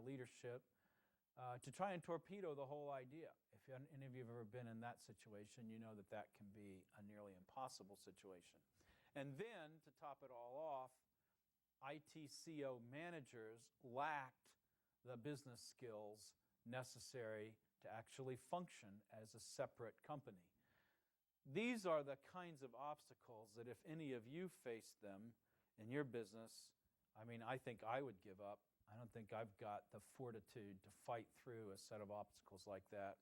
leadership to try and torpedo the whole idea. If any of you have ever been in that situation, you know that that can be a nearly impossible situation. And then, to top it all off, ITCO managers lacked the business skills necessary to actually function as a separate company. These are the kinds of obstacles that if any of you faced them in your business, I mean, I think I would give up. I don't think I've got the fortitude to fight through a set of obstacles like that.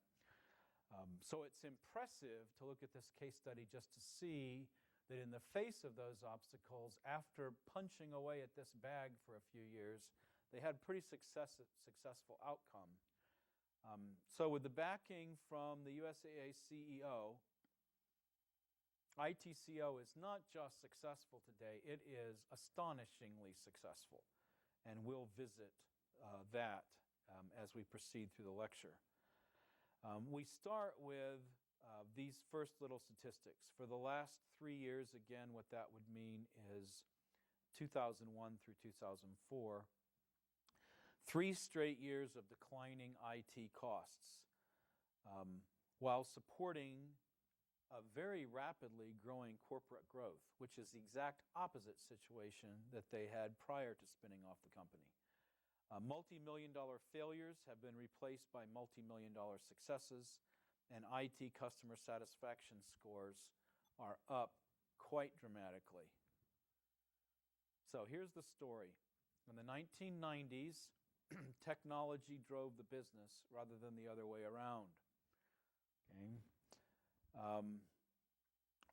So it's impressive to look at this case study just to see that in the face of those obstacles, after punching away at this bag for a few years, they had pretty successful outcome. So with the backing from the USAA CEO, ITCO is not just successful today, it is astonishingly successful. And we'll visit that as we proceed through the lecture. We start with these first little statistics. For the last 3 years, again, what that would mean is 2001 through 2004, 3 straight years of declining IT costs, while supporting a very rapidly growing corporate growth, which is the exact opposite situation that they had prior to spinning off the company. Multi-million-dollar failures have been replaced by multi-million-dollar successes, and IT customer satisfaction scores are up quite dramatically. So here's the story. In the 1990s, technology drove the business rather than the other way around. Okay.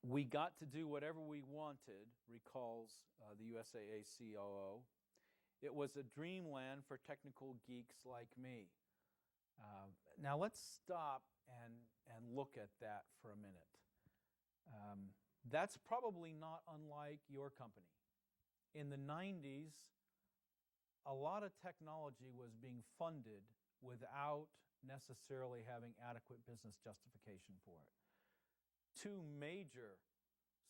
We got to do whatever we wanted, recalls the USAA COO. It was a dreamland for technical geeks like me. Now let's stop and look at that for a minute. That's probably not unlike your company. In the 90s, a lot of technology was being funded without necessarily having adequate business justification for it. 2 major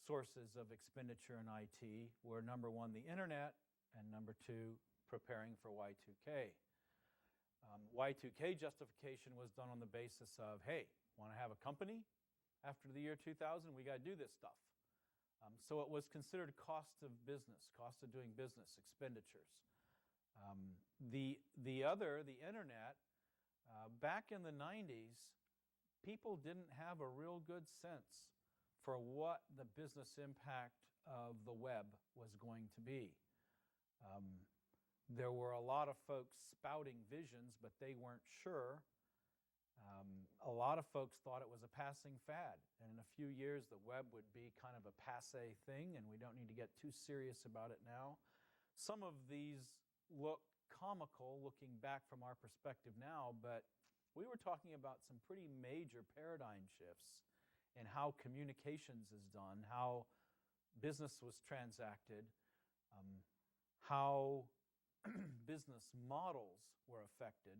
sources of expenditure in IT were, number 1, the internet, and number 2, preparing for Y2K. Y2K justification was done on the basis of, hey, want to have a company after the year 2000? We got to do this stuff. So it was considered cost of business, cost of doing business, expenditures. The internet, back in the 90s, people didn't have a real good sense for what the business impact of the web was going to be. There were a lot of folks spouting visions, but they weren't sure. A lot of folks thought it was a passing fad, and in a few years the web would be kind of a passé thing, and we don't need to get too serious about it now. Some of these look comical looking back from our perspective now, but we were talking about some pretty major paradigm shifts in how communications is done, how business was transacted, how business models were affected,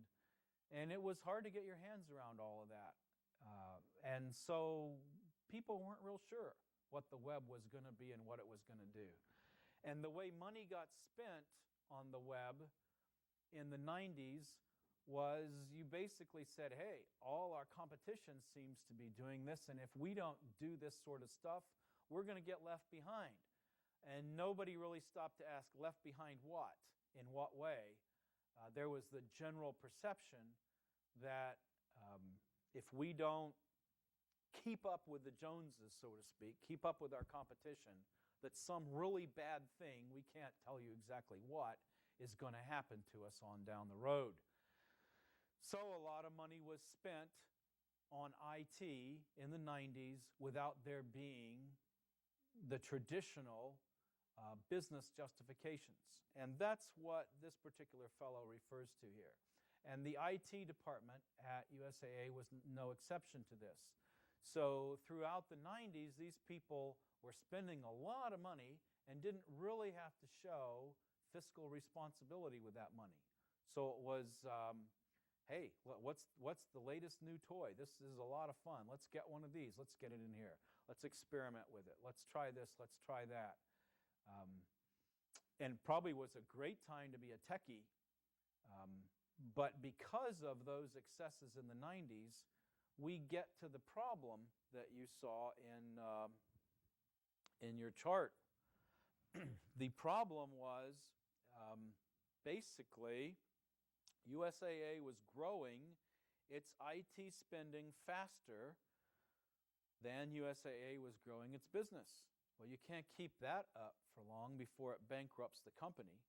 and it was hard to get your hands around all of that. And so people weren't real sure what the web was going to be and what it was going to do. And the way money got spent on the web in the 90s was you basically said, hey, all our competition seems to be doing this, and if we don't do this sort of stuff, we're going to get left behind. And nobody really stopped to ask, left behind what? In what way? There was the general perception that if we don't keep up with the Joneses, so to speak, keep up with our competition, that some really bad thing, we can't tell you exactly what, is going to happen to us on down the road. So a lot of money was spent on IT in the 90s without there being the traditional business justifications. And that's what this particular fellow refers to here. And the IT department at USAA was no exception to this. So throughout the 90s, these people were spending a lot of money and didn't really have to show fiscal responsibility with that money. So it was, hey, what's the latest new toy? This is a lot of fun. Let's get one of these. Let's get it in here. Let's experiment with it. Let's try this. Let's try that. And probably was a great time to be a techie, But because of those excesses in the 90s, we get to the problem that you saw in your chart. The problem was basically USAA was growing its IT spending faster than USAA was growing its business. Well, you can't keep that up for long before it bankrupts the company.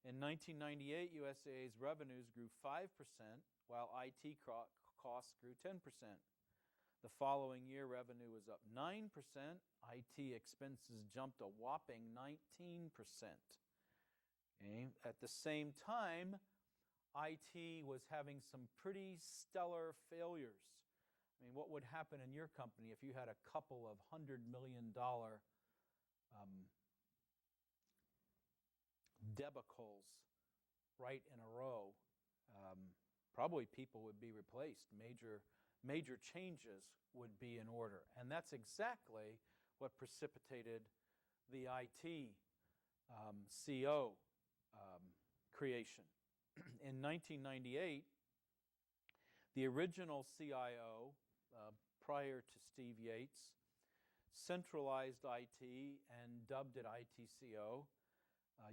In 1998, USAA's revenues grew 5%, while IT costs grew 10%. The following year, revenue was up 9%. IT expenses jumped a whopping 19%. Okay. At the same time, IT was having some pretty stellar failures. I mean, what would happen in your company if you had a couple of $100 million debacles right in a row? Probably people would be replaced. Major changes would be in order. And that's exactly what precipitated the ITCO creation. In 1998, the original CIO, prior to Steve Yates, centralized IT and dubbed it ITCO.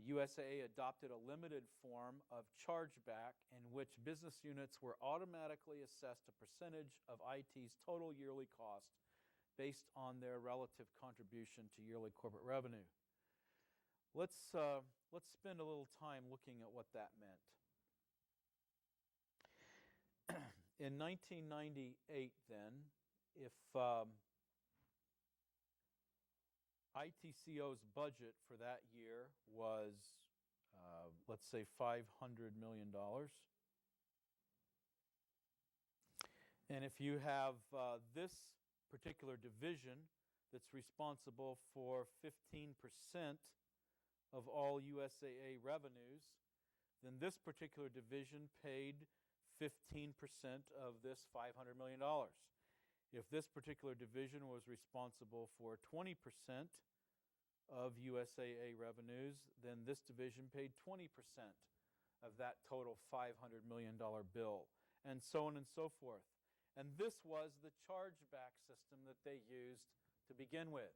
USAA adopted a limited form of chargeback in which business units were automatically assessed a percentage of IT's total yearly cost based on their relative contribution to yearly corporate revenue. Let's spend a little time looking at what that meant. In 1998, then, if ITCO's budget for that year was, let's say, $500 million, and if you have this particular division that's responsible for 15% of all USAA revenues, then this particular division paid 15% of this $500 million. If this particular division was responsible for 20% of USAA revenues, then this division paid 20% of that total $500 million bill, and so on and so forth. And this was the chargeback system that they used to begin with.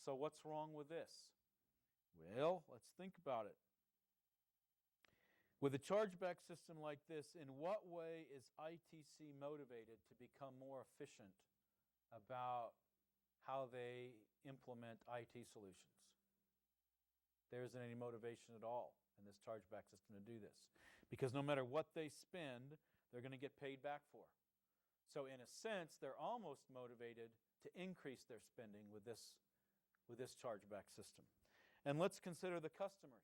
So what's wrong with this? Well, let's think about it. With a chargeback system like this, in what way is ITC motivated to become more efficient about how they implement IT solutions? There isn't any motivation at all in this chargeback system to do this, because no matter what they spend, they're going to get paid back for. So in a sense, they're almost motivated to increase their spending with this chargeback system. And let's consider the customers.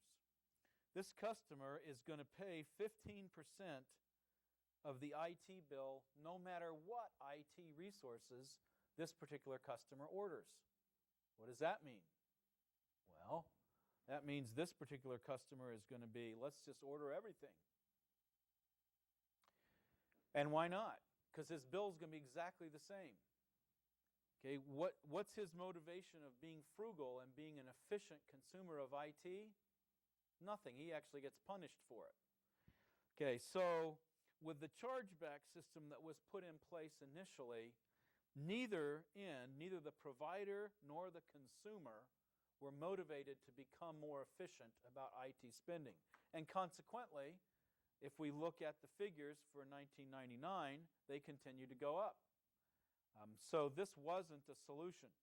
This customer is going to pay 15% of the IT bill no matter what IT resources this particular customer orders. What does that mean? Well, that means this particular customer is going to be, let's just order everything. And why not? Because his bill is going to be exactly the same. Okay, what's his motivation of being frugal and being an efficient consumer of IT? Nothing. He actually gets punished for it. Okay, so with the chargeback system that was put in place initially, neither the provider nor the consumer were motivated to become more efficient about IT spending. And consequently, if we look at the figures for 1999, they continue to go up. So this wasn't a solution.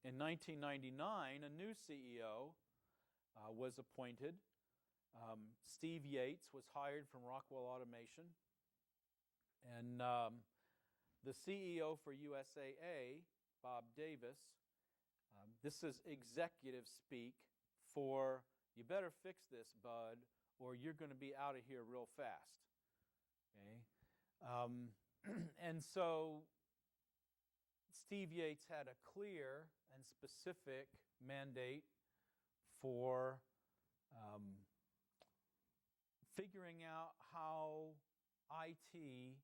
In 1999, a new CEO was appointed. Steve Yates was hired from Rockwell Automation. And the CEO for USAA, Bob Davis, this is executive speak for, you better fix this, bud, or you're going to be out of here real fast. Okay? And so Steve Yates had a clear and specific mandate for figuring out how ITCO